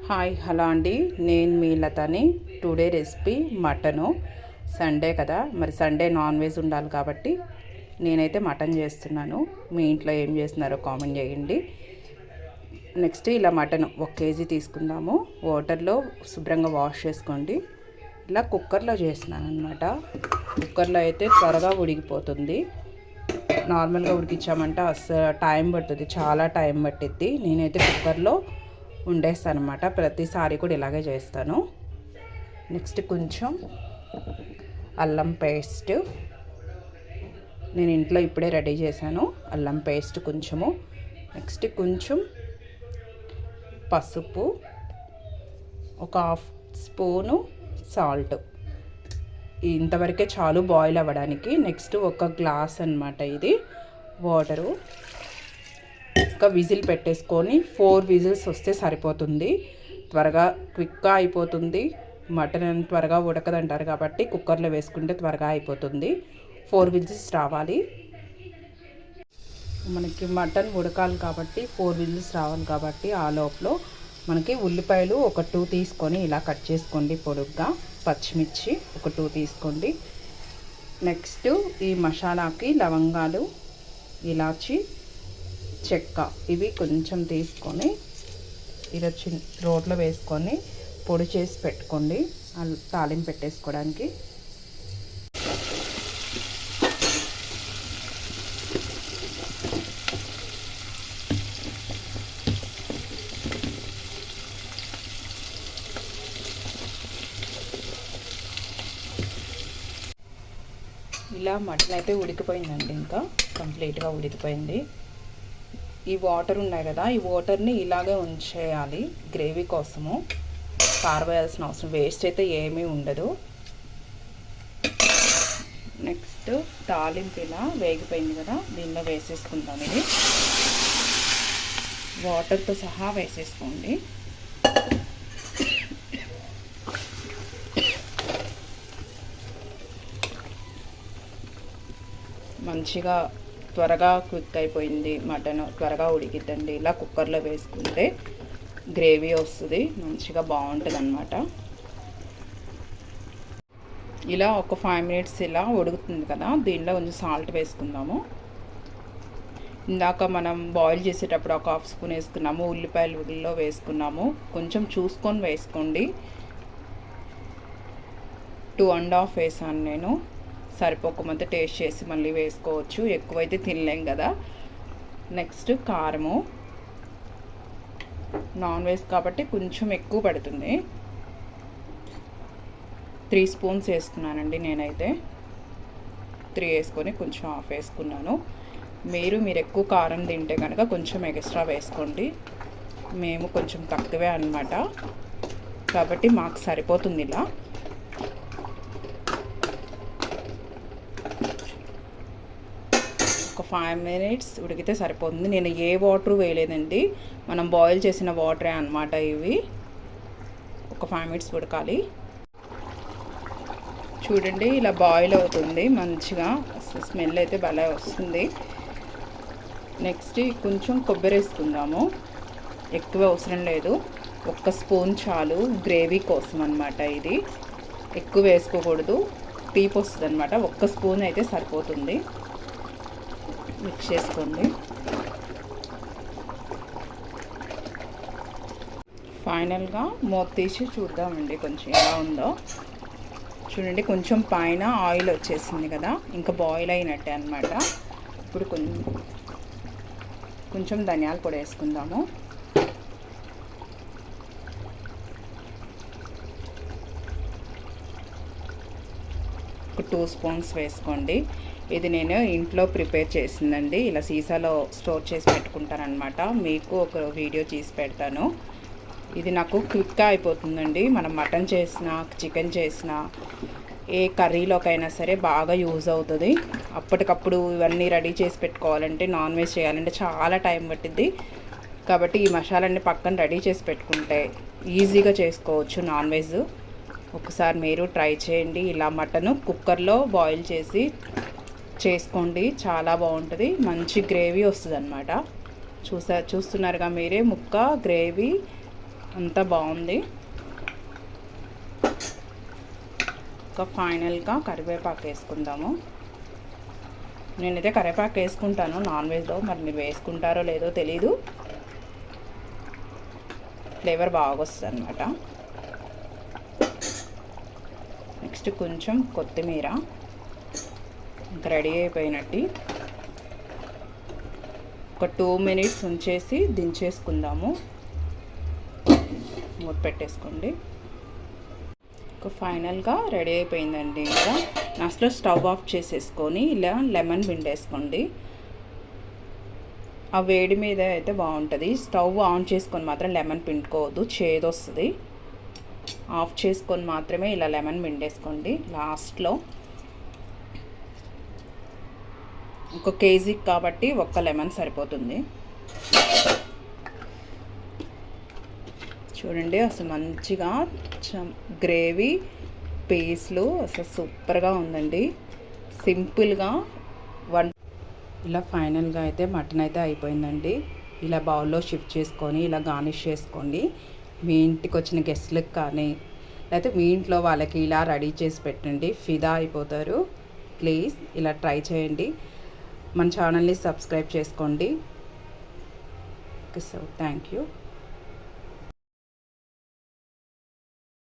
Hi hello అండి, నేను మీ లతని. Today recipe mutton. సండే కదా, మరి సండే నాన్ వెజ్ ఉండాలి కాబట్టి నేనైతే మటన్ చేస్తున్నాను. మీ ఇంట్లో ఏం చేస్తున్నారో కామెంట్ చేయండి. నెక్స్ట్ ఇలా మటన్ 1 కేజీ తీసుకుందాము. వాటర్లో శుభ్రంగా వాష్ చేసుకోండి. ఇలా కుక్కర్లో చేస్తున్నాను అనమాట. కుక్కర్లో అయితే త్వరగా ఉడికిపోతుంది. నార్మల్గా ఉడికించామంటే అసలు టైం పడుతుంది, చాలా టైం పట్టిద్ది. నేనైతే కుక్కర్లో వండేస్తాను అనమాట. ప్రతిసారి కూడా ఇలాగే చేస్తాను. నెక్స్ట్ కొంచెం అల్లం పేస్ట్, నేను ఇంట్లో ఇప్పుడే రెడీ చేశాను. అల్లం పేస్ట్ కొంచెము. నెక్స్ట్ కొంచెం పసుపు, ఒక 1/2 స్పూను సాల్ట్. ఇంతవరకే చాలు బాయిల్ అవ్వడానికి. నెక్స్ట్ 1 గ్లాస్ అనమాట ఇది వాటరు. ఒక విజిల్ పెట్టేసుకొని 4 విజిల్స్ వస్తే సరిపోతుంది. త్వరగా క్విక్గా అయిపోతుంది. మటన్ త్వరగా ఉడకదంటారు కాబట్టి కుక్కర్లో వేసుకుంటే త్వరగా అయిపోతుంది. 4 విజిల్స్ రావాలి. మనకి మటన్ ఉడకాలి కాబట్టి 4 విజిల్స్ రావాలి కాబట్టి ఆ లోపల మనకి ఉల్లిపాయలు ఒక 2 తీసుకొని ఇలా కట్ చేసుకోండి పొడుగ్గా. పచ్చిమిర్చి ఒక 2 తీసుకోండి. నెక్స్ట్ ఈ మసాలాకి లవంగాలు, ఇలాచి, చెక్క ఇవి కొంచెం తీసుకొని ఇలా రోట్లో వేసుకొని పొడి చేసి పెట్టుకోండి తాలింపు పెట్టేసుకోవడానికి. ఇలా మటన్ అయితే ఉడికిపోయిందండి, ఇంకా కంప్లీట్గా ఉడికిపోయింది. ఈ వాటర్ ఉన్నాయి కదా, ఈ వాటర్ని ఇలాగే ఉంచేయాలి గ్రేవీ కోసము. పారవేయాల్సిన అవసరం, వేస్ట్ అయితే ఏమీ ఉండదు. నెక్స్ట్ తాలింపు ఇలా వేగిపోయింది కదా, దీనిలో వేసేసుకుందాం. ఇది వాటర్తో సహా వేసేసుకోండి. మంచిగా త్వరగా క్విక్ అయిపోయింది. మటన్ త్వరగా ఉడికిద్దండి. ఇలా కుక్కర్లో వేసుకుంటే గ్రేవీ వస్తుంది, మంచిగా బాగుంటుంది అన్నమాట. ఇలా ఒక 5 మినిట్స్ ఇలా ఉడుకుతుంది కదా, దీనిలో కొంచెం సాల్ట్ వేసుకుందాము. ఇందాక మనం బాయిల్ చేసేటప్పుడు ఒక 1/2 స్పూన్ వేసుకున్నాము. ఉల్లిపాయలు ఉల్లిలో వేసుకున్నాము, కొంచెం చూసుకొని వేసుకోండి. 2.5 వేసాను నేను. సరిపోకపోతే టేస్ట్ చేసి మళ్ళీ వేసుకోవచ్చు, ఎక్కువైతే తినలేం కదా. నెక్స్ట్ కారము, నాన్ వెజ్ కాబట్టి కొంచెం ఎక్కువ పడుతుంది. 3 స్పూన్స్ వేసుకున్నానండి నేనైతే. 3 వేసుకొని కొంచెం 1/2 వేసుకున్నాను. మీరు ఎక్కువ కారం తింటే కనుక కొంచెం ఎక్స్ట్రా వేసుకోండి. మేము కొంచెం తక్కువే అన్నమాట, కాబట్టి మాకు సరిపోతుంది. ఇలా ఒక 5 మినిట్స్ ఉడికితే సరిపోతుంది. నేను ఏ వాటర్ వేయలేదండి, మనం బాయిల్ చేసిన వాటరే అన్నమాట ఇవి. ఒక 5 మినిట్స్ ఉడకాలి. చూడండి ఇలా బాయిల్ అవుతుంది మంచిగా, స్మెల్ అయితే భలే వస్తుంది. నెక్స్ట్ కొంచెం కొబ్బరి వేసుకుందాము. ఎక్కువ అవసరం లేదు, 1 స్పూన్ చాలు గ్రేవీ కోసం అన్నమాట. ఇది ఎక్కువ వేసుకోకూడదు, తీపి వస్తుంది అన్నమాట. 1 స్పూన్ అయితే సరిపోతుంది. మిక్స్ చేసుకోండి. ఫైనల్గా మూత తీసి చూద్దామండి కొంచెం ఎలా ఉందో. చూడండి కొంచెం పైన ఆయిల్ వచ్చేసింది కదా, ఇంకా బాయిల్ అయినట్టే అన్నమాట. ఇప్పుడు కొంచెం ధనియాల పొడి వేసుకుందాము. ఒక 2 స్పూన్స్ వేసుకోండి. ఇది నేను ఇంట్లో ప్రిపేర్ చేసిందండి, ఇలా సీసాలో స్టోర్ చేసి పెట్టుకుంటానమాట. మీకు ఒక వీడియో చేసి పెడతాను. ఇది నాకు క్విక్గా అయిపోతుందండి. మనం మటన్ చేసినా చికెన్ చేసినా ఏ కర్రీలోకైనా సరే బాగా యూజ్ అవుతుంది. అప్పటికప్పుడు ఇవన్నీ రెడీ చేసి పెట్టుకోవాలంటే, నాన్ వెజ్ చేయాలంటే చాలా టైం పట్టిద్ది. కాబట్టి ఈ మసాలాన్ని పక్కన రెడీ చేసి పెట్టుకుంటే ఈజీగా చేసుకోవచ్చు నాన్ వెజ్. ఒకసారి మీరు ట్రై చేయండి. ఇలా మటన్ కుక్కర్లో బాయిల్ చేసి చేసుకోండి, చాలా బాగుంటుంది. మంచి గ్రేవీ వస్తుంది అన్నమాట. చూస్తున్నారుగా మీరే, ముక్క గ్రేవీ అంతా బాగుంది. ఇంకా ఫైనల్గా కరివేపాకు వేసుకుందాము. నేనైతే కరివేపాకు వేసుకుంటాను నాన్ వెజ్లో, మరి మీరు వేసుకుంటారో లేదో తెలీదు. ఫ్లేవర్ బాగా వస్తుంది అనమాట. నెక్స్ట్ కొంచెం కొత్తిమీర. ఇంకా రెడీ అయిపోయినట్టు. ఒక 2 మినిట్స్ ఉంచేసి దించేసుకుందాము. మూత పెట్టేసుకోండి. ఇంకా ఫైనల్గా రెడీ అయిపోయిందండి. ఇంకా లాస్ట్లో స్టవ్ ఆఫ్ చేసేసుకొని ఇలా లెమన్ పిండేసుకోండి. ఆ వేడి మీద అయితే బాగుంటుంది. స్టవ్ ఆన్ చేసుకొని మాత్రం లెమన్ పిండుకోవద్దు, చేదు వస్తుంది. ఆఫ్ చేసుకొని మాత్రమే ఇలా లెమన్ పిండేసుకోండి. లాస్ట్లో ఒక కేజీకి కాబట్టి ఒక్క లెమన్ సరిపోతుంది. చూడండి అసలు మంచిగా గ్రేవీ పీస్లు అసలు సూపర్గా ఉందండి. సింపుల్గా ఇలా ఫైనల్గా అయితే మటన్ అయితే అయిపోయిందండి. ఇలా బౌల్లో షిఫ్ట్ చేసుకొని ఇలా గార్నిష్ చేసుకోండి. మీ ఇంటికి వచ్చిన గెస్ట్లకు కానీ లేకపోతే మీ ఇంట్లో వాళ్ళకి ఇలా రెడీ చేసి పెట్టండి, ఫిదా అయిపోతారు. ప్లీజ్ ఇలా ట్రై చేయండి. మన ఛానల్ని సబ్స్క్రైబ్ చేసుకోండి. So thank you.